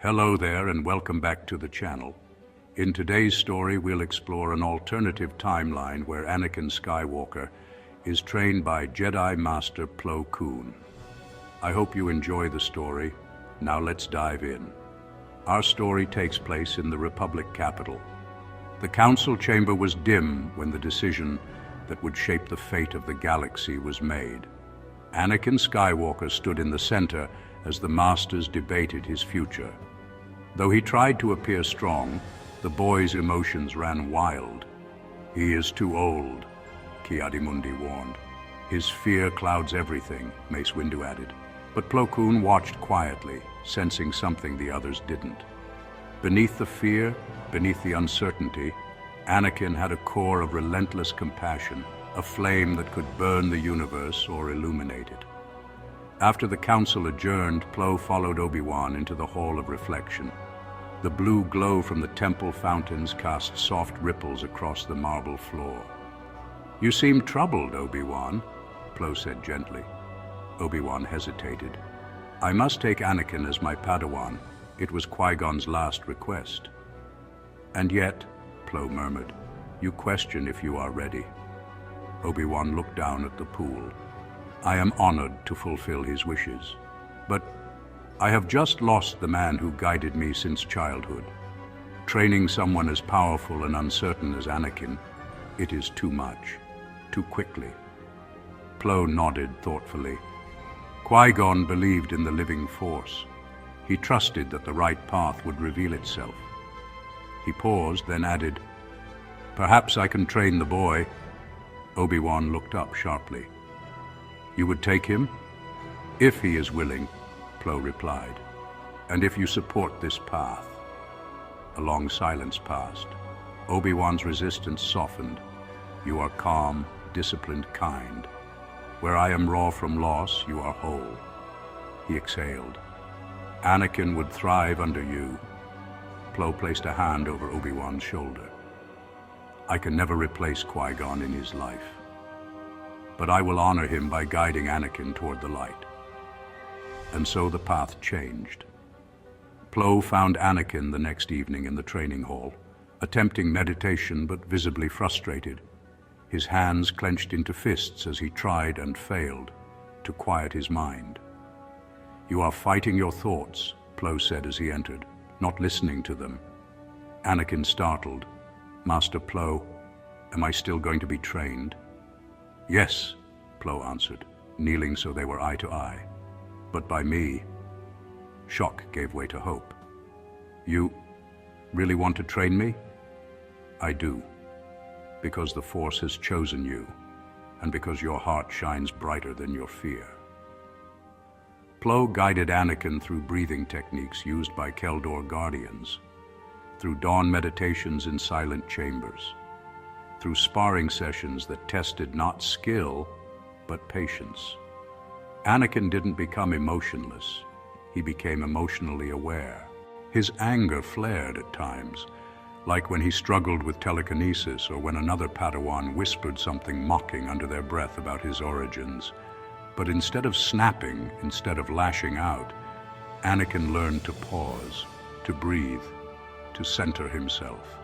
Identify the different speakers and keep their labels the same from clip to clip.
Speaker 1: Hello there and welcome back to the channel. In today's story, we'll explore an alternative timeline where Anakin Skywalker is trained by Jedi Master Plo Koon. I hope you enjoy the story. Now let's dive in. Our story takes place in the Republic capital. The council chamber was dim when the decision that would shape the fate of the galaxy was made. Anakin Skywalker stood in the center as the Masters debated his future. Though he tried to appear strong, the boy's emotions ran wild. "He is too old," Ki-Adi-Mundi warned. "His fear clouds everything," Mace Windu added. But Plo Koon watched quietly, sensing something the others didn't. Beneath the fear, beneath the uncertainty, Anakin had a core of relentless compassion, a flame that could burn the universe or illuminate it. After the council adjourned, Plo followed Obi-Wan into the Hall of Reflection. The blue glow from the temple fountains cast soft ripples across the marble floor. "You seem troubled, Obi-Wan," Plo said gently. Obi-Wan hesitated. "I must take Anakin as my Padawan. It was Qui-Gon's last request." "And yet," Plo murmured, "you question if you are ready." Obi-Wan looked down at the pool. "I am honored to fulfill his wishes. But I have just lost the man who guided me since childhood. Training someone as powerful and uncertain as Anakin, it is too much, too quickly." Plo nodded thoughtfully. Qui-Gon believed in the living force. He trusted that the right path would reveal itself. He paused, then added, "Perhaps I can train the boy." Obi-Wan looked up sharply. "You would take him?" "If he is willing," Plo replied. "And if you support this path." A long silence passed. Obi-Wan's resistance softened. "You are calm, disciplined, kind. Where I am raw from loss, you are whole." He exhaled. "Anakin would thrive under you." Plo placed a hand over Obi-Wan's shoulder. "I can never replace Qui-Gon in his life. But I will honor him by guiding Anakin toward the light." And so the path changed. Plo found Anakin the next evening in the training hall, attempting meditation but visibly frustrated. His hands clenched into fists as he tried and failed to quiet his mind. "You are fighting your thoughts," Plo said as he entered, "not listening to them." Anakin startled. "Master Plo, am I still going to be trained?" "Yes," Plo answered, kneeling so they were eye to eye. "But by me." Shock gave way to hope. "You really want to train me?" "I do. Because the Force has chosen you, and because your heart shines brighter than your fear." Plo guided Anakin through breathing techniques used by Keldor Guardians, through dawn meditations in silent chambers, through sparring sessions that tested not skill, but patience. Anakin didn't become emotionless. He became emotionally aware. His anger flared at times, like when he struggled with telekinesis or when another Padawan whispered something mocking under their breath about his origins. But instead of snapping, instead of lashing out, Anakin learned to pause, to breathe, to center himself.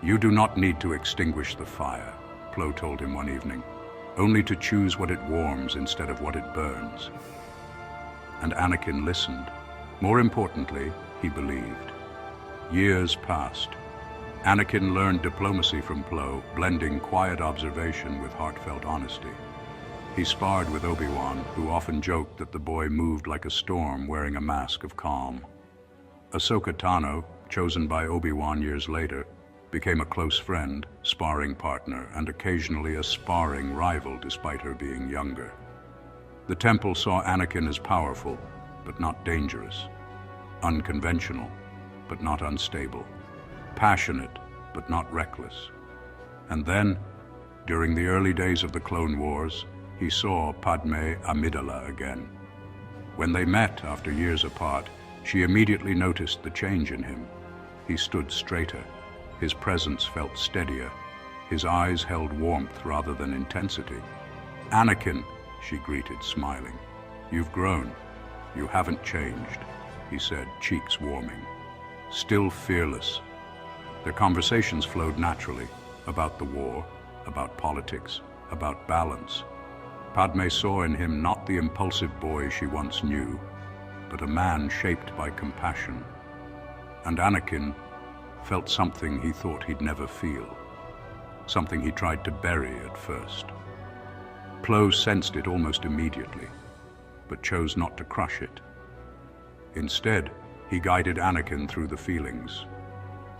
Speaker 1: "You do not need to extinguish the fire," Plo told him one evening, "only to choose what it warms instead of what it burns." And Anakin listened. More importantly, he believed. Years passed. Anakin learned diplomacy from Plo, blending quiet observation with heartfelt honesty. He sparred with Obi-Wan, who often joked that the boy moved like a storm wearing a mask of calm. Ahsoka Tano, chosen by Obi-Wan years later, became a close friend, sparring partner, and occasionally a sparring rival despite her being younger. The Temple saw Anakin as powerful, but not dangerous, unconventional, but not unstable, passionate, but not reckless. And then, during the early days of the Clone Wars, he saw Padme Amidala again. When they met after years apart, she immediately noticed the change in him. He stood straighter. His presence felt steadier. His eyes held warmth rather than intensity. "Anakin," she greeted, smiling. "You've grown. You haven't changed." he said, cheeks warming. Still fearless. Their conversations flowed naturally, about the war, about politics, about balance. Padme saw in him not the impulsive boy she once knew, but a man shaped by compassion. And Anakin felt something he thought he'd never feel, something he tried to bury at first. Plo sensed it almost immediately, but chose not to crush it. Instead, he guided Anakin through the feelings.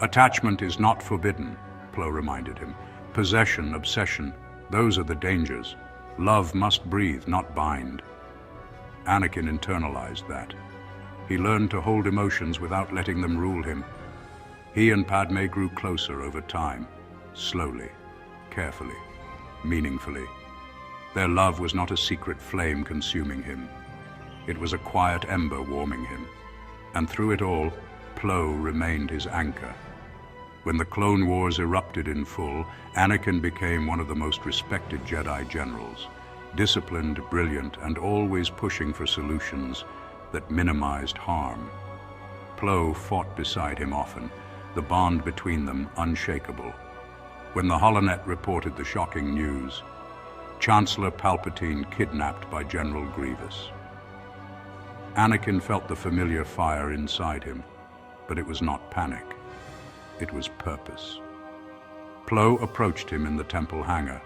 Speaker 1: Attachment is not forbidden, Plo reminded him. Possession, obsession, those are the dangers. Love must breathe, not bind. Anakin internalized that. He learned to hold emotions without letting them rule him. He and Padme grew closer over time, slowly, carefully, meaningfully. Their love was not a secret flame consuming him. It was a quiet ember warming him. And through it all, Plo remained his anchor. When the Clone Wars erupted in full, Anakin became one of the most respected Jedi generals, disciplined, brilliant, and always pushing for solutions that minimized harm. Plo fought beside him often, the bond between them unshakable. When the Holonet reported the shocking news, Chancellor Palpatine kidnapped by General Grievous. Anakin felt the familiar fire inside him, but it was not panic. It was purpose. Plo approached him in the temple hangar,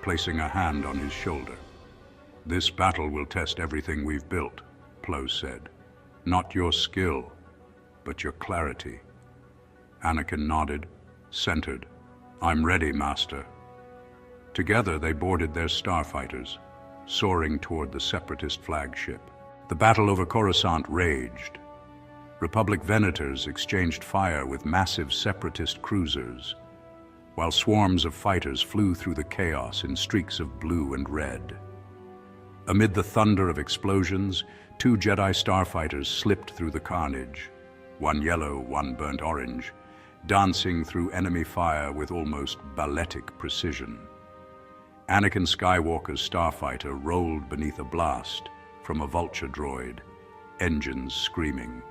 Speaker 1: placing a hand on his shoulder. "This battle will test everything we've built," Plo said. "Not your skill, but your clarity." Anakin nodded, centered. "I'm ready, Master." Together they boarded their starfighters, soaring toward the Separatist flagship. The battle over Coruscant raged. Republic Venators exchanged fire with massive Separatist cruisers, while swarms of fighters flew through the chaos in streaks of blue and red. Amid the thunder of explosions, 2 Jedi starfighters slipped through the carnage, one yellow, one burnt orange, dancing through enemy fire with almost balletic precision. Anakin Skywalker's starfighter rolled beneath a blast from a vulture droid, engines screaming.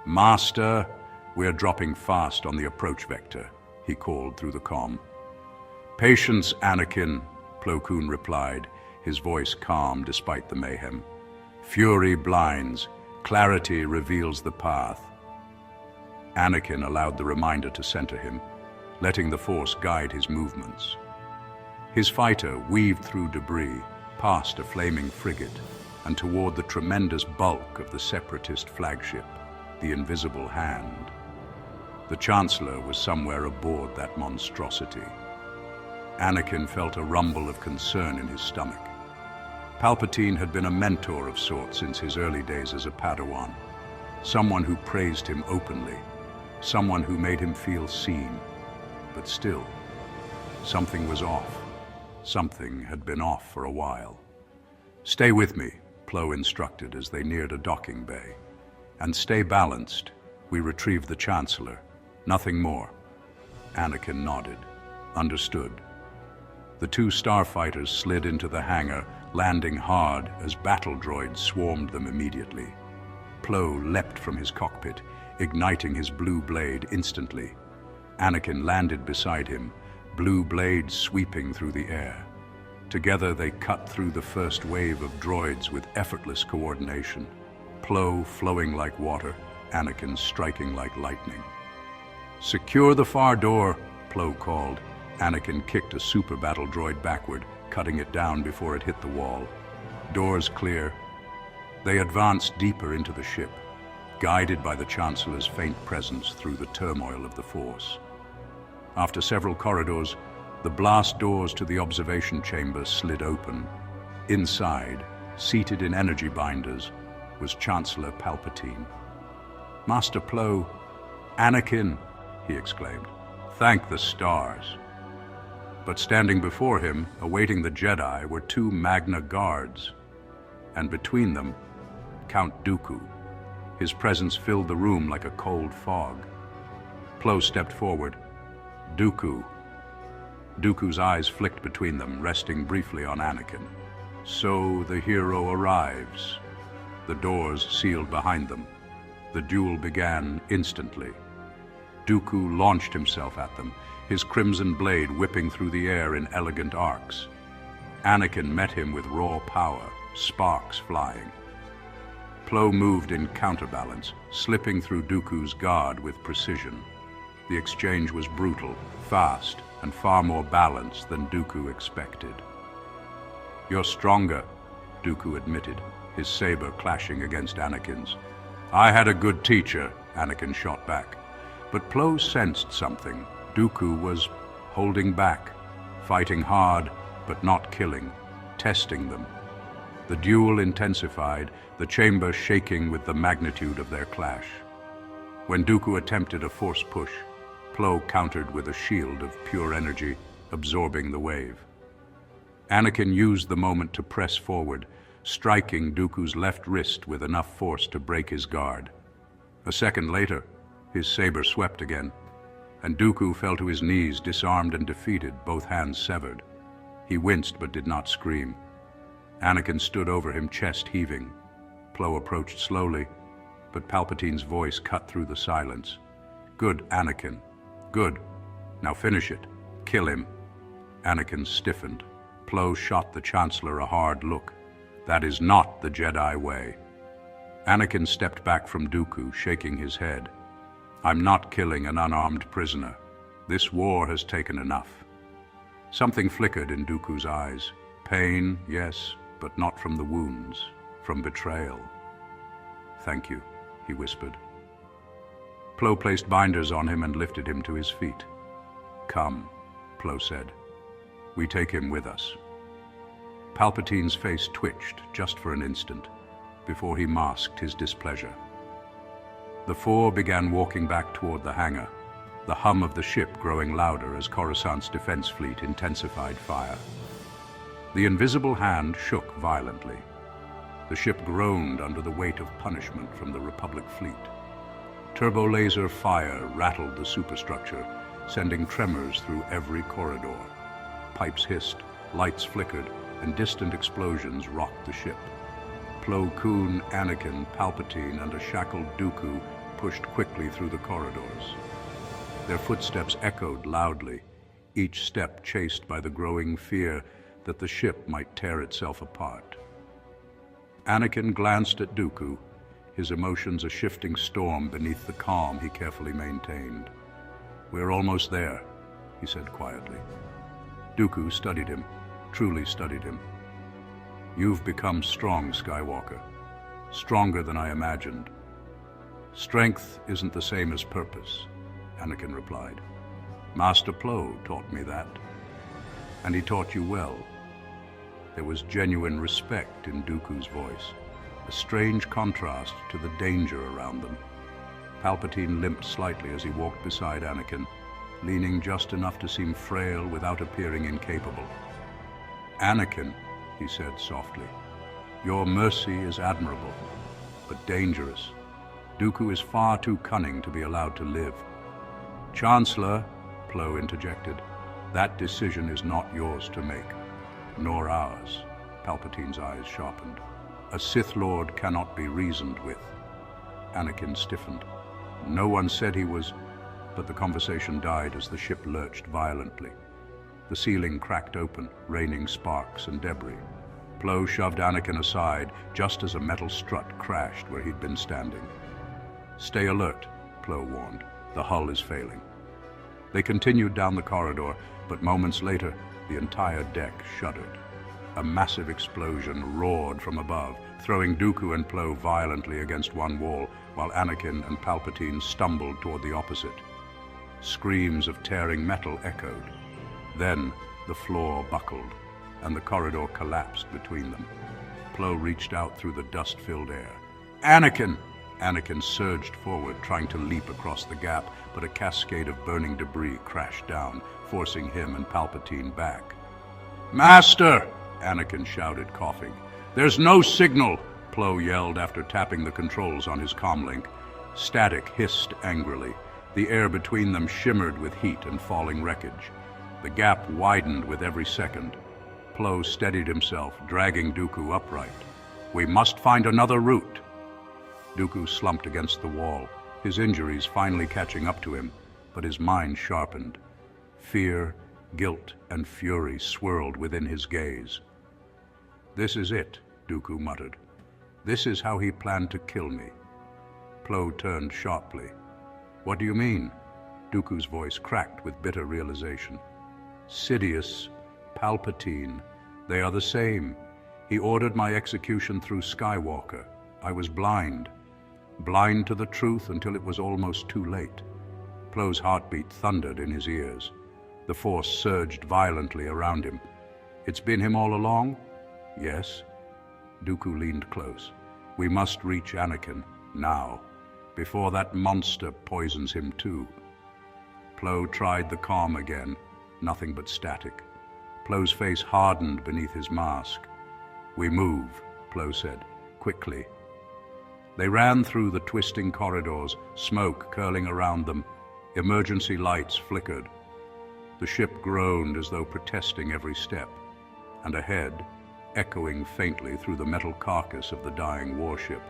Speaker 1: "Master, we're dropping fast on the approach vector," he called through the comm. "Patience, Anakin," Plo Koon replied, his voice calm despite the mayhem. "Fury blinds, clarity reveals the path." Anakin allowed the reminder to center him, letting the Force guide his movements. His fighter weaved through debris, past a flaming frigate, and toward the tremendous bulk of the Separatist flagship, the Invisible Hand. The Chancellor was somewhere aboard that monstrosity. Anakin felt a rumble of concern in his stomach. Palpatine had been a mentor of sorts since his early days as a Padawan, someone who praised him openly, someone who made him feel seen. But still, something was off. Something had been off for a while. "Stay with me," Plo instructed as they neared a docking bay. "And stay balanced. We retrieved the Chancellor. Nothing more." Anakin nodded. Understood. The 2 starfighters slid into the hangar, landing hard as battle droids swarmed them immediately. Plo leapt from his cockpit, igniting his blue blade instantly. Anakin landed beside him, blue blade sweeping through the air. Together they cut through the first wave of droids with effortless coordination. Plo flowing like water, Anakin striking like lightning. "Secure the far door," Plo called. Anakin kicked a super battle droid backward, cutting it down before it hit the wall. Doors clear. They advanced deeper into the ship, guided by the Chancellor's faint presence through the turmoil of the Force. After several corridors, the blast doors to the observation chamber slid open. Inside, seated in energy binders, was Chancellor Palpatine. "Master Plo, Anakin," he exclaimed. "Thank the stars." But standing before him, awaiting the Jedi, were 2 Magna Guards, and between them, Count Dooku. His presence filled the room like a cold fog. Plo stepped forward. "Dooku." Dooku's eyes flicked between them, resting briefly on Anakin. "So the hero arrives." The doors sealed behind them. The duel began instantly. Dooku launched himself at them, his crimson blade whipping through the air in elegant arcs. Anakin met him with raw power, sparks flying. Plo moved in counterbalance, slipping through Dooku's guard with precision. The exchange was brutal, fast, and far more balanced than Dooku expected. "You're stronger," Dooku admitted, his saber clashing against Anakin's. "I had a good teacher," Anakin shot back. But Plo sensed something. Dooku was holding back, fighting hard, but not killing, testing them. The duel intensified, the chamber shaking with the magnitude of their clash. When Dooku attempted a force push, Plo countered with a shield of pure energy, absorbing the wave. Anakin used the moment to press forward, striking Dooku's left wrist with enough force to break his guard. A second later, his saber swept again, and Dooku fell to his knees, disarmed and defeated, both hands severed. He winced but did not scream. Anakin stood over him, chest heaving. Plo approached slowly, but Palpatine's voice cut through the silence. "Good, Anakin. Good. Now finish it. Kill him." Anakin stiffened. Plo shot the Chancellor a hard look. "That is not the Jedi way." Anakin stepped back from Dooku, shaking his head. "I'm not killing an unarmed prisoner. This war has taken enough." Something flickered in Dooku's eyes. Pain, yes, but not from the wounds, from betrayal. "Thank you," he whispered. Plo placed binders on him and lifted him to his feet. "Come," Plo said. "We take him with us." Palpatine's face twitched just for an instant, before he masked his displeasure. The four began walking back toward the hangar, the hum of the ship growing louder as Coruscant's defense fleet intensified fire. The invisible hand shook violently. The ship groaned under the weight of punishment from the Republic fleet. Turbo-laser fire rattled the superstructure, sending tremors through every corridor. Pipes hissed, lights flickered, and distant explosions rocked the ship. Plo Koon, Anakin, Palpatine, and a shackled Dooku pushed quickly through the corridors. Their footsteps echoed loudly, each step chased by the growing fear that the ship might tear itself apart. Anakin glanced at Dooku, his emotions a shifting storm beneath the calm he carefully maintained. "We're almost there," he said quietly. Dooku studied him, truly studied him. "You've become strong, Skywalker. Stronger than I imagined." "Strength isn't the same as purpose," Anakin replied. "Master Plo taught me that. And he taught you well." There was genuine respect in Dooku's voice, a strange contrast to the danger around them. Palpatine limped slightly as he walked beside Anakin, leaning just enough to seem frail without appearing incapable. "Anakin," he said softly, "your mercy is admirable, but dangerous. Dooku is far too cunning to be allowed to live." "Chancellor," Plo interjected, "that decision is not yours to make, nor ours." Palpatine's eyes sharpened. "A Sith Lord cannot be reasoned with." Anakin stiffened. "No one said he was..." But the conversation died as the ship lurched violently. The ceiling cracked open, raining sparks and debris. Plo shoved Anakin aside just as a metal strut crashed where he'd been standing. "Stay alert," Plo warned. "The hull is failing." They continued down the corridor, but moments later, the entire deck shuddered. A massive explosion roared from above, throwing Dooku and Plo violently against one wall, while Anakin and Palpatine stumbled toward the opposite. Screams of tearing metal echoed. Then the floor buckled, and the corridor collapsed between them. Plo reached out through the dust-filled air. "Anakin!" Anakin surged forward, trying to leap across the gap, but a cascade of burning debris crashed down, forcing him and Palpatine back. "Master!" Anakin shouted, coughing. "There's no signal!" Plo yelled after tapping the controls on his comlink. Static hissed angrily. The air between them shimmered with heat and falling wreckage. The gap widened with every second. Plo steadied himself, dragging Dooku upright. "We must find another route." Dooku slumped against the wall, his injuries finally catching up to him, but his mind sharpened. Fear, guilt, and fury swirled within his gaze. "This is it," Dooku muttered. "This is how he planned to kill me." Plo turned sharply. "What do you mean?" Dooku's voice cracked with bitter realization. "Sidious, Palpatine, they are the same. He ordered my execution through Skywalker. I was blind to the truth until it was almost too late." Plo's heartbeat thundered in his ears. The Force surged violently around him. "It's been him all along?" "Yes." Dooku leaned close. "We must reach Anakin, now, before that monster poisons him too." Plo tried the calm again, nothing but static. Plo's face hardened beneath his mask. "We move," Plo said, "quickly." They ran through the twisting corridors, smoke curling around them. Emergency lights flickered. The ship groaned as though protesting every step. And ahead, echoing faintly through the metal carcass of the dying warship,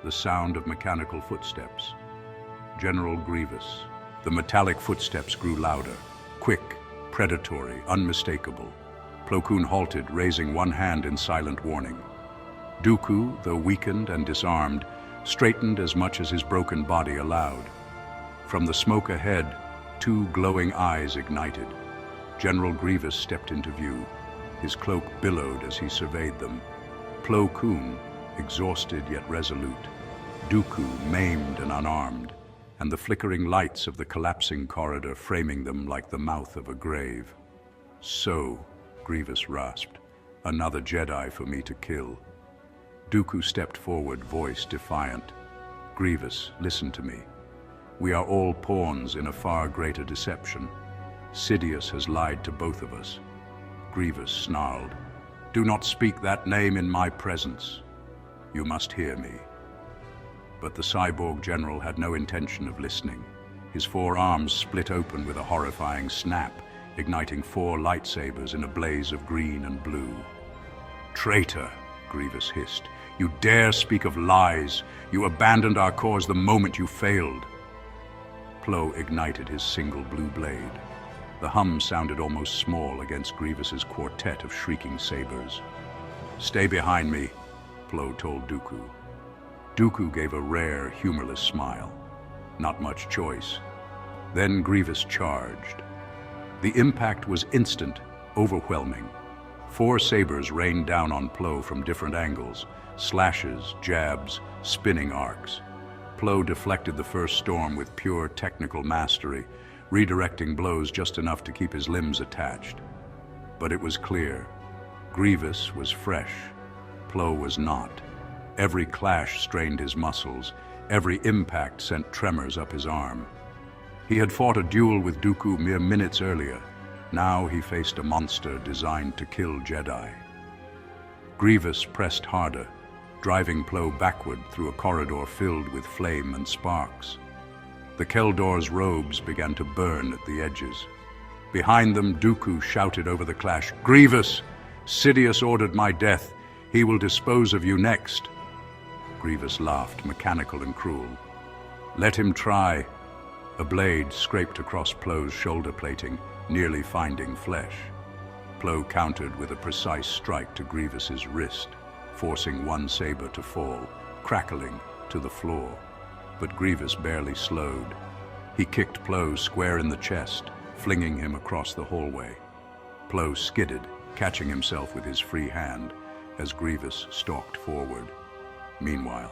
Speaker 1: the sound of mechanical footsteps. General Grievous. The metallic footsteps grew louder, quick, predatory, unmistakable. Plo Koon halted, raising one hand in silent warning. Dooku, though weakened and disarmed, straightened as much as his broken body allowed. From the smoke ahead, two glowing eyes ignited. General Grievous stepped into view. His cloak billowed as he surveyed them. Plo Koon, exhausted yet resolute. Dooku, maimed and unarmed, and the flickering lights of the collapsing corridor framing them like the mouth of a grave. "So," Grievous rasped, "another Jedi for me to kill." Dooku stepped forward, voice defiant. "Grievous, listen to me. We are all pawns in a far greater deception. Sidious has lied to both of us." Grievous snarled. "Do not speak that name in my presence. You must hear me." But the cyborg general had no intention of listening. His four arms split open with a horrifying snap, igniting 4 lightsabers in a blaze of green and blue. "Traitor," Grievous hissed. "You dare speak of lies. You abandoned our cause the moment you failed." Plo ignited his single blue blade. The hum sounded almost small against Grievous's quartet of shrieking sabers. "Stay behind me," Plo told Dooku. Dooku gave a rare, humorless smile. Not much choice. Then Grievous charged. The impact was instant, overwhelming. 4 sabers rained down on Plo from different angles, slashes, jabs, spinning arcs. Plo deflected the first storm with pure technical mastery, redirecting blows just enough to keep his limbs attached. But it was clear. Grievous was fresh. Plo was not. Every clash strained his muscles. Every impact sent tremors up his arm. He had fought a duel with Dooku mere minutes earlier. Now he faced a monster designed to kill Jedi. Grievous pressed harder, driving Plo backward through a corridor filled with flame and sparks. The Keldor's robes began to burn at the edges. Behind them, Dooku shouted over the clash, "Grievous! Sidious ordered my death. He will dispose of you next." Grievous laughed, mechanical and cruel. "Let him try." A blade scraped across Plo's shoulder plating, nearly finding flesh. Plo countered with a precise strike to Grievous's wrist, forcing one saber to fall, crackling, to the floor. But Grievous barely slowed. He kicked Plo square in the chest, flinging him across the hallway. Plo skidded, catching himself with his free hand, as Grievous stalked forward. Meanwhile,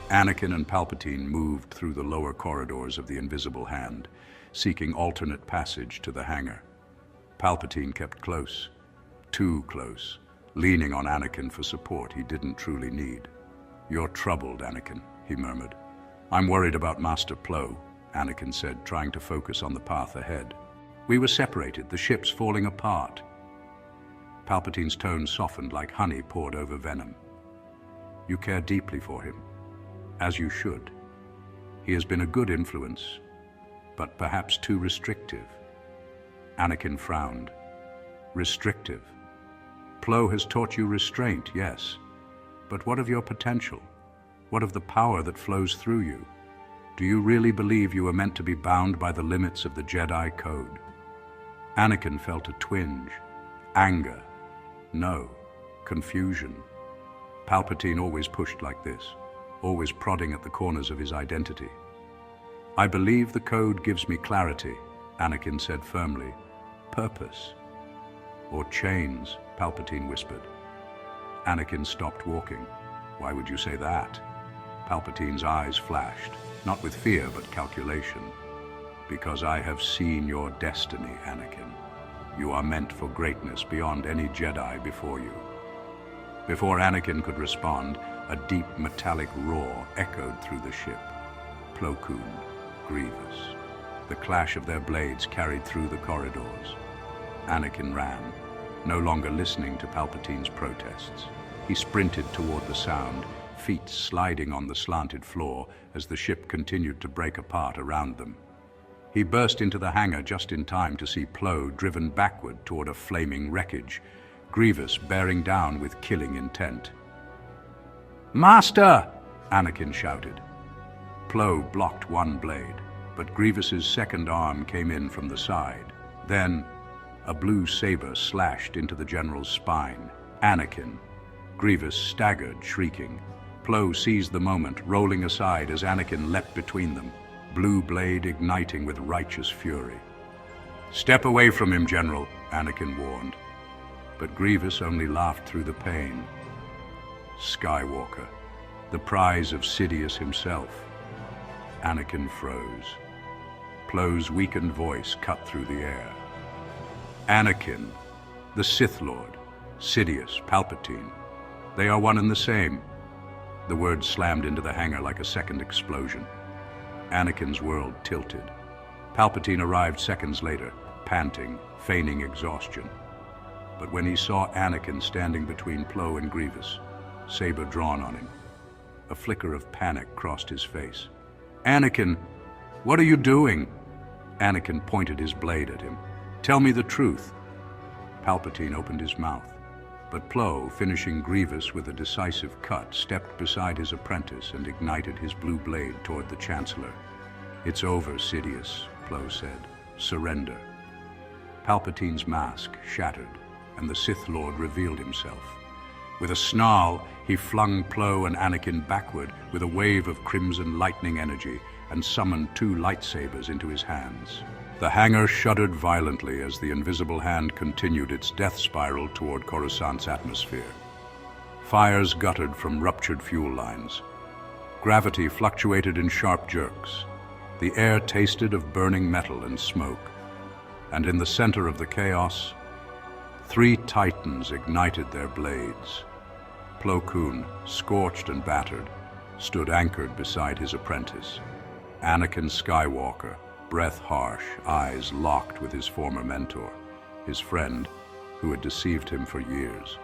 Speaker 1: Anakin and Palpatine moved through the lower corridors of the Invisible Hand, seeking alternate passage to the hangar. Palpatine kept close, too close, leaning on Anakin for support he didn't truly need. "You're troubled, Anakin," he murmured. "I'm worried about Master Plo," Anakin said, trying to focus on the path ahead. "We were separated, the ship's falling apart." Palpatine's tone softened like honey poured over venom. "You care deeply for him, as you should. He has been a good influence, but perhaps too restrictive." Anakin frowned. "Restrictive? Plo has taught you restraint, yes. But what of your potential? What of the power that flows through you? Do you really believe you are meant to be bound by the limits of the Jedi Code? Anakin felt a twinge. Anger. No. Confusion. Palpatine always pushed like this, always prodding at the corners of his identity. I believe the code gives me clarity, Anakin said firmly. Purpose. Or chains, Palpatine whispered. Anakin stopped walking. Why would you say that? Palpatine's eyes flashed, not with fear but calculation. Because I have seen your destiny, Anakin. You are meant for greatness beyond any Jedi before you. Before Anakin could respond, a deep metallic roar echoed through the ship. Plo Koon, Grievous. The clash of their blades carried through the corridors. Anakin ran, no longer listening to Palpatine's protests. He sprinted toward the sound, feet sliding on the slanted floor as the ship continued to break apart around them. He burst into the hangar just in time to see Plo driven backward toward a flaming wreckage, Grievous bearing down with killing intent. "Master!" Anakin shouted. Plo blocked one blade, but Grievous's second arm came in from the side. Then, a blue saber slashed into the general's spine. Anakin. Grievous staggered, shrieking. Plo seized the moment, rolling aside as Anakin leapt between them, blue blade igniting with righteous fury. "Step away from him, General," Anakin warned. But Grievous only laughed through the pain. Skywalker, the prize of Sidious himself. Anakin froze. Plo's weakened voice cut through the air. Anakin, the Sith Lord, Sidious, Palpatine. They are one and the same. The words slammed into the hangar like a second explosion. Anakin's world tilted. Palpatine arrived seconds later, panting, feigning exhaustion. But when he saw Anakin standing between Plo and Grievous, saber drawn on him, a flicker of panic crossed his face. "Anakin, what are you doing?" Anakin pointed his blade at him. "Tell me the truth." Palpatine opened his mouth, but Plo, finishing Grievous with a decisive cut, stepped beside his apprentice and ignited his blue blade toward the Chancellor. "It's over, Sidious," Plo said. "Surrender." Palpatine's mask shattered, and the Sith Lord revealed himself. With a snarl, he flung Plo and Anakin backward with a wave of crimson lightning energy and summoned two lightsabers into his hands. The hangar shuddered violently as the invisible hand continued its death spiral toward Coruscant's atmosphere. Fires guttered from ruptured fuel lines. Gravity fluctuated in sharp jerks. The air tasted of burning metal and smoke. And in the center of the chaos, three titans ignited their blades. Plo Koon, scorched and battered, stood anchored beside his apprentice. Anakin Skywalker, breath harsh, eyes locked with his former mentor, his friend, who had deceived him for years.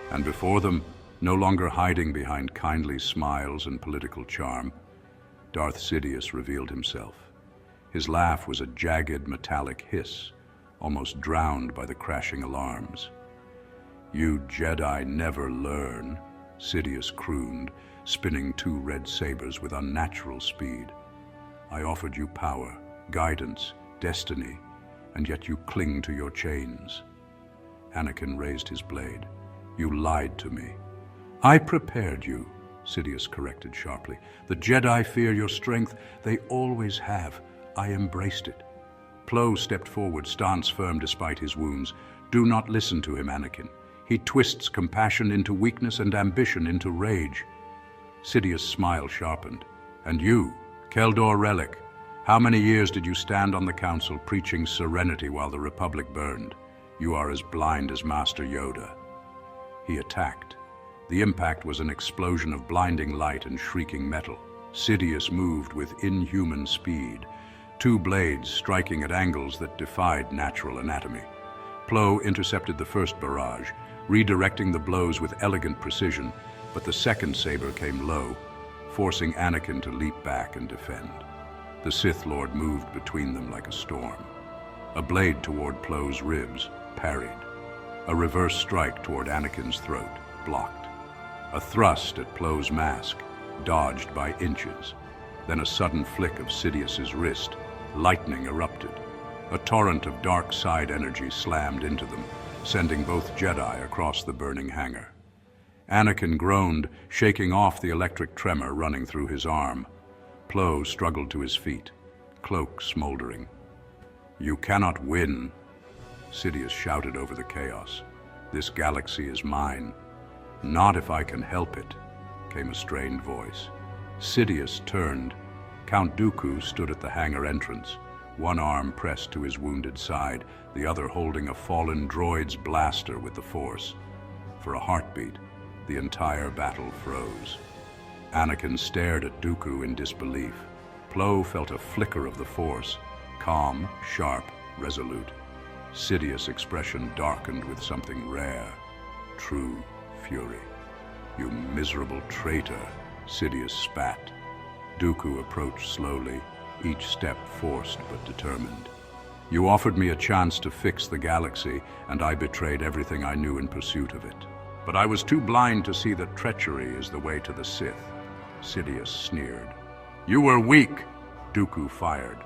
Speaker 1: And before them, no longer hiding behind kindly smiles and political charm, Darth Sidious revealed himself. His laugh was a jagged metallic hiss, almost drowned by the crashing alarms. "You Jedi never learn," Sidious crooned, spinning two red sabers with unnatural speed. "I offered you power, guidance, destiny, and yet you cling to your chains." Anakin raised his blade. "You lied to me." "I prepared you," Sidious corrected sharply. "The Jedi fear your strength. They always have. I embraced it." Plo stepped forward, stance firm despite his wounds. "Do not listen to him, Anakin. He twists compassion into weakness and ambition into rage." Sidious' smile sharpened. "And you, Keldor Relic, how many years did you stand on the Council preaching serenity while the Republic burned? You are as blind as Master Yoda." He attacked. The impact was an explosion of blinding light and shrieking metal. Sidious moved with inhuman speed, two blades striking at angles that defied natural anatomy. Plo intercepted the first barrage, redirecting the blows with elegant precision, but the second saber came low, forcing Anakin to leap back and defend. The Sith Lord moved between them like a storm. A blade toward Plo's ribs, parried. A reverse strike toward Anakin's throat, blocked. A thrust at Plo's mask, dodged by inches. Then a sudden flick of Sidious's wrist. Lightning erupted. A torrent of dark side energy slammed into them, sending both Jedi across the burning hangar. Anakin groaned, shaking off the electric tremor running through his arm. Plo struggled to his feet, cloak smoldering. "You cannot win," Sidious shouted over the chaos. "This galaxy is mine." "Not if I can help it," came a strained voice. Sidious turned. Count Dooku stood at the hangar entrance, one arm pressed to his wounded side, the other holding a fallen droid's blaster with the Force. For a heartbeat, the entire battle froze. Anakin stared at Dooku in disbelief. Plo felt a flicker of the Force, calm, sharp, resolute. Sidious' expression darkened with something rare, true fury. "You miserable traitor," Sidious spat. Dooku approached slowly, each step forced but determined. "You offered me a chance to fix the galaxy, and I betrayed everything I knew in pursuit of it. But I was too blind to see that treachery is the way to the Sith," Sidious sneered. "You were weak," Dooku fired.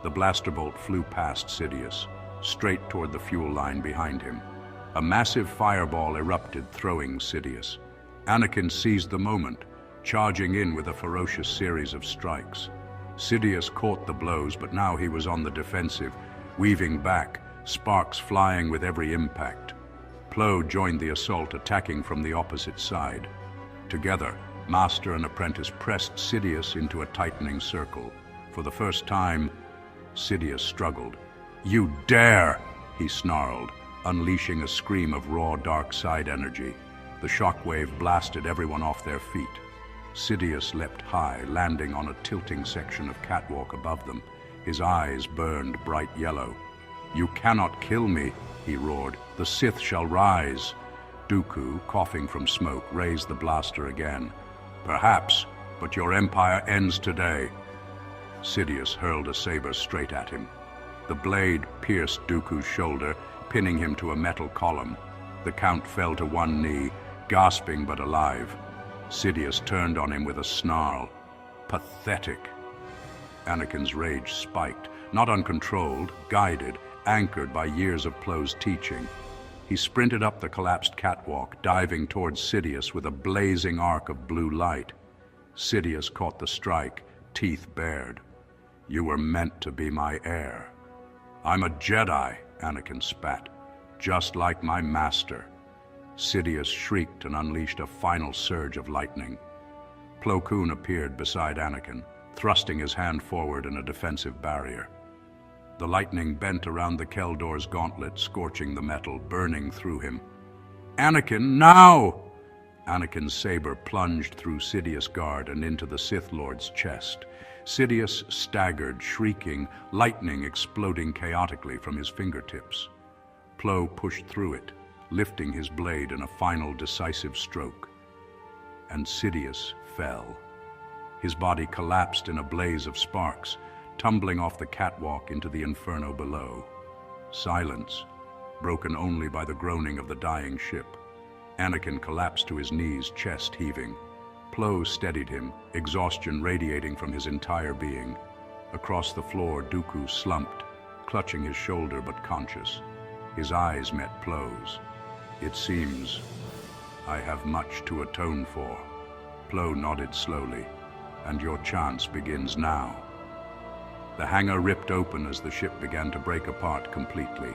Speaker 1: The blaster bolt flew past Sidious, straight toward the fuel line behind him. A massive fireball erupted, throwing Sidious. Anakin seized the moment, charging in with a ferocious series of strikes. Sidious caught the blows, but now he was on the defensive, weaving back, sparks flying with every impact. Plo joined the assault, attacking from the opposite side. Together, Master and apprentice pressed Sidious into a tightening circle. For the first time, Sidious struggled. "You dare!" he snarled, unleashing a scream of raw dark side energy. The shockwave blasted everyone off their feet. Sidious leapt high, landing on a tilting section of catwalk above them. His eyes burned bright yellow. "You cannot kill me," he roared. "The Sith shall rise." Dooku, coughing from smoke, raised the blaster again. "Perhaps, but your empire ends today." Sidious hurled a saber straight at him. The blade pierced Dooku's shoulder, pinning him to a metal column. The Count fell to one knee, gasping but alive. Sidious turned on him with a snarl. "Pathetic." Anakin's rage spiked, not uncontrolled, guided, anchored by years of Plo's teaching. He sprinted up the collapsed catwalk, diving towards Sidious with a blazing arc of blue light. Sidious caught the strike, teeth bared. "You were meant to be my heir." "I'm a Jedi," Anakin spat, "just like my master." Sidious shrieked and unleashed a final surge of lightning. Plo Koon appeared beside Anakin, thrusting his hand forward in a defensive barrier. The lightning bent around the Keldor's gauntlet, scorching the metal, burning through him. "Anakin, now!" Anakin's saber plunged through Sidious' guard and into the Sith Lord's chest. Sidious staggered, shrieking, lightning exploding chaotically from his fingertips. Plo pushed through it, lifting his blade in a final decisive stroke. And Sidious fell. His body collapsed in a blaze of sparks, tumbling off the catwalk into the inferno below. Silence, broken only by the groaning of the dying ship. Anakin collapsed to his knees, chest heaving. Plo steadied him, exhaustion radiating from his entire being. Across the floor, Dooku slumped, clutching his shoulder but conscious. His eyes met Plo's. "It seems I have much to atone for." Plo nodded slowly. "And your chance begins now." The hangar ripped open as the ship began to break apart completely.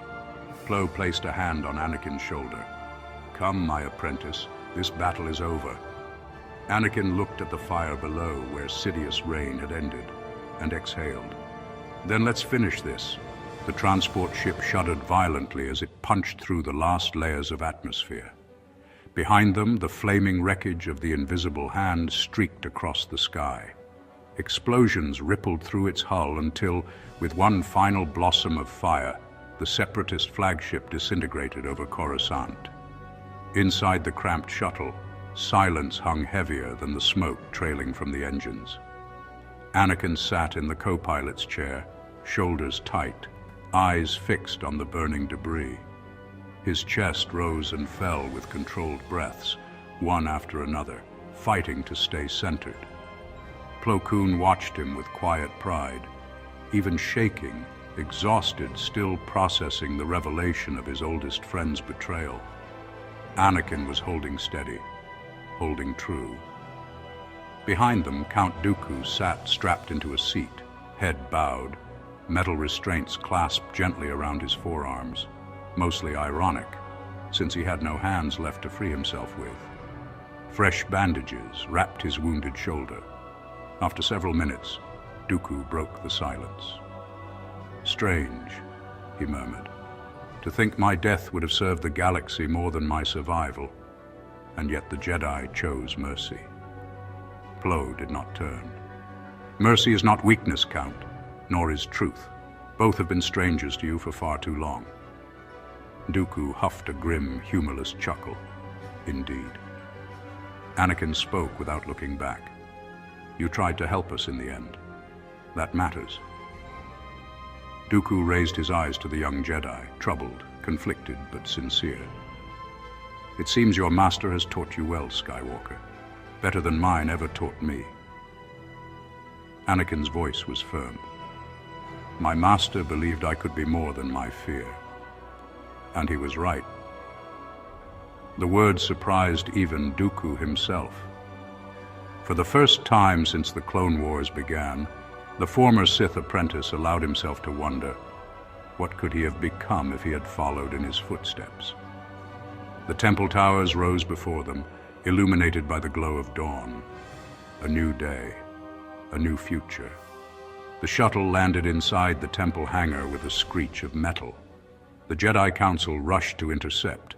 Speaker 1: Plo placed a hand on Anakin's shoulder. "Come, my apprentice, this battle is over." Anakin looked at the fire below where Sidious' reign had ended, and exhaled. "Then let's finish this." The transport ship shuddered violently as it punched through the last layers of atmosphere. Behind them, the flaming wreckage of the invisible hand streaked across the sky. Explosions rippled through its hull until, with one final blossom of fire, the Separatist flagship disintegrated over Coruscant. Inside the cramped shuttle, silence hung heavier than the smoke trailing from the engines. Anakin sat in the co-pilot's chair, shoulders tight, eyes fixed on the burning debris. His chest rose and fell with controlled breaths, one after another, fighting to stay centered. Plo Koon watched him with quiet pride, even shaking, exhausted, still processing the revelation of his oldest friend's betrayal. Anakin was holding steady, holding true. Behind them, Count Dooku sat strapped into a seat, head bowed, metal restraints clasped gently around his forearms, mostly ironic, since he had no hands left to free himself with. Fresh bandages wrapped his wounded shoulder. After several minutes, Dooku broke the silence. "Strange," he murmured. "To think my death would have served the galaxy more than my survival, and yet the Jedi chose mercy." Plo did not turn. "Mercy is not weakness, Count, nor is truth. Both have been strangers to you for far too long." Dooku huffed a grim, humorless chuckle. "Indeed." Anakin spoke without looking back. "You tried to help us in the end. That matters." Dooku raised his eyes to the young Jedi, troubled, conflicted, but sincere. "It seems your master has taught you well, Skywalker. Better than mine ever taught me." Anakin's voice was firm. "My master believed I could be more than my fear. And he was right." The words surprised even Dooku himself. For the first time since the Clone Wars began, the former Sith apprentice allowed himself to wonder, what could he have become if he had followed in his footsteps? The temple towers rose before them, illuminated by the glow of dawn. A new day, a new future. The shuttle landed inside the temple hangar with a screech of metal. The Jedi Council rushed to intercept,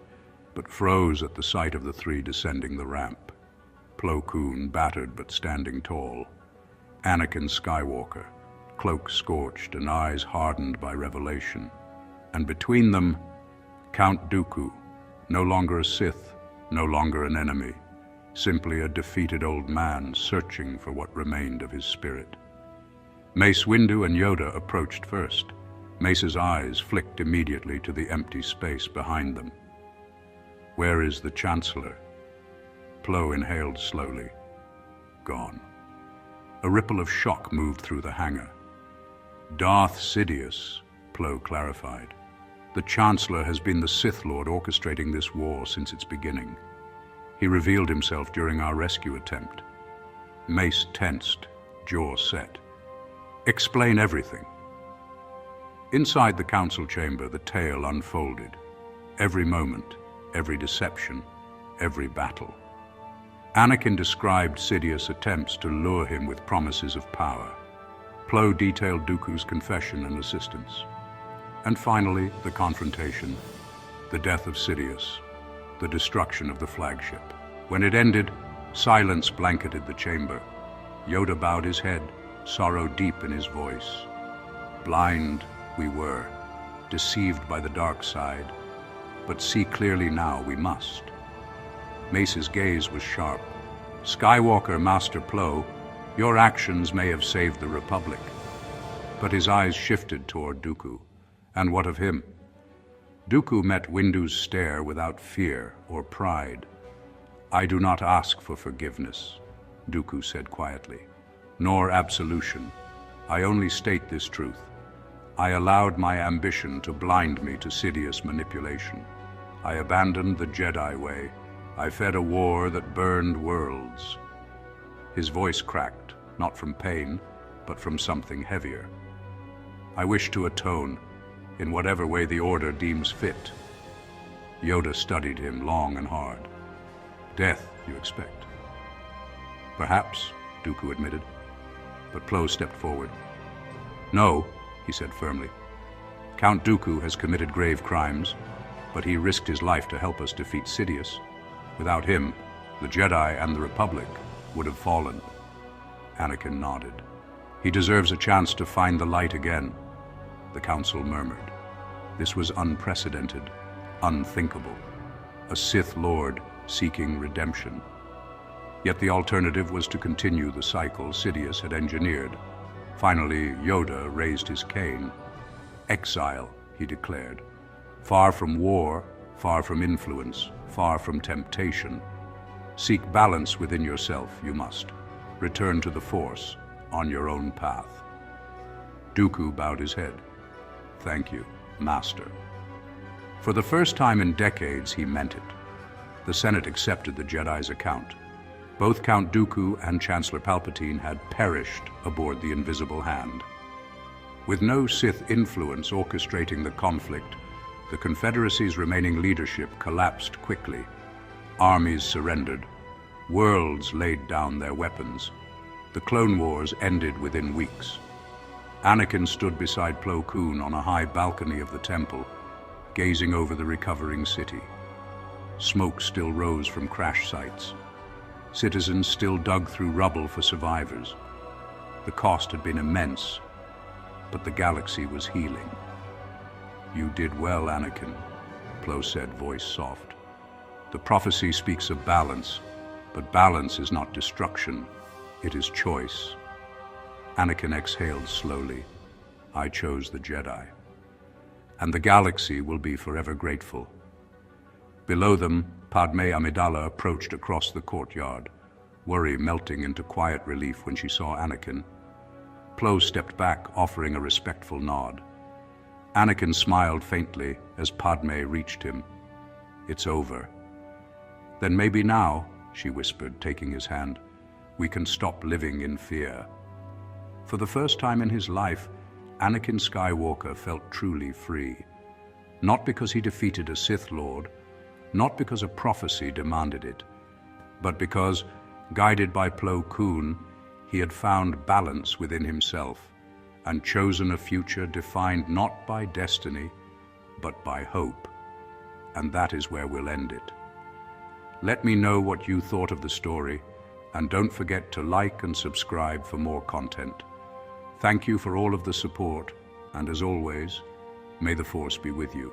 Speaker 1: but froze at the sight of the three descending the ramp. Plo Koon, battered but standing tall. Anakin Skywalker, cloak scorched and eyes hardened by revelation. And between them, Count Dooku, no longer a Sith, no longer an enemy, simply a defeated old man searching for what remained of his spirit. Mace Windu and Yoda approached first. Mace's eyes flicked immediately to the empty space behind them. "Where is the Chancellor?" Plo inhaled slowly. "Gone." A ripple of shock moved through the hangar. "Darth Sidious," Plo clarified. "The Chancellor has been the Sith Lord orchestrating this war since its beginning. He revealed himself during our rescue attempt." Mace tensed, jaw set. "Explain everything." Inside the council chamber, the tale unfolded. Every moment, every deception, every battle. Anakin described Sidious' attempts to lure him with promises of power. Plo detailed Dooku's confession and assistance. And finally, the confrontation, the death of Sidious, the destruction of the flagship. When it ended, silence blanketed the chamber. Yoda bowed his head, sorrow deep in his voice. "Blind we were, deceived by the dark side, but see clearly now we must." Mace's gaze was sharp. "Skywalker, Master Plo, your actions may have saved the Republic." But his eyes shifted toward Dooku. And what of him? Dooku met Windu's stare without fear or pride. "I do not ask for forgiveness," Dooku said quietly, "nor absolution. I only state this truth. I allowed my ambition to blind me to Sidious manipulation. I abandoned the Jedi way. I fed a war that burned worlds." His voice cracked, not from pain, but from something heavier. "I wish to atone, in whatever way the Order deems fit." Yoda studied him long and hard. "Death, you expect?" "Perhaps," Dooku admitted. But Plo stepped forward. "No," he said firmly. "Count Dooku has committed grave crimes, but he risked his life to help us defeat Sidious. Without him, the Jedi and the Republic would have fallen." Anakin nodded. "He deserves a chance to find the light again," the Council murmured. This was unprecedented, unthinkable. A Sith Lord seeking redemption. Yet the alternative was to continue the cycle Sidious had engineered. Finally, Yoda raised his cane. "Exile," he declared. "Far from war, far from influence, far from temptation. Seek balance within yourself, you must. Return to the Force on your own path. Dooku bowed his head. Thank you, Master. For the first time in decades, he meant it. The Senate accepted the Jedi's account. Both Count Dooku and Chancellor Palpatine had perished aboard the Invisible Hand. With no Sith influence orchestrating the conflict, the Confederacy's remaining leadership collapsed quickly. Armies surrendered. Worlds laid down their weapons. The Clone Wars ended within weeks. Anakin stood beside Plo Koon on a high balcony of the temple, gazing over the recovering city. Smoke still rose from crash sites. Citizens still dug through rubble for survivors. The cost had been immense, but the galaxy was healing. You did well, Anakin, Plo said, voice soft. The prophecy speaks of balance, but balance is not destruction, it is choice. Anakin exhaled slowly. I chose the Jedi. And the galaxy will be forever grateful. Below them, Padme Amidala approached across the courtyard, worry melting into quiet relief when she saw Anakin. Plo stepped back, offering a respectful nod. Anakin smiled faintly as Padme reached him. It's over. Then maybe now, she whispered, taking his hand, we can stop living in fear. For the first time in his life, Anakin Skywalker felt truly free. Not because he defeated a Sith Lord, not because a prophecy demanded it, but because, guided by Plo Koon, he had found balance within himself and chosen a future defined not by destiny, but by hope. And that is where we'll end it. Let me know what you thought of the story, and don't forget to like and subscribe for more content. Thank you for all of the support, and as always, may the Force be with you.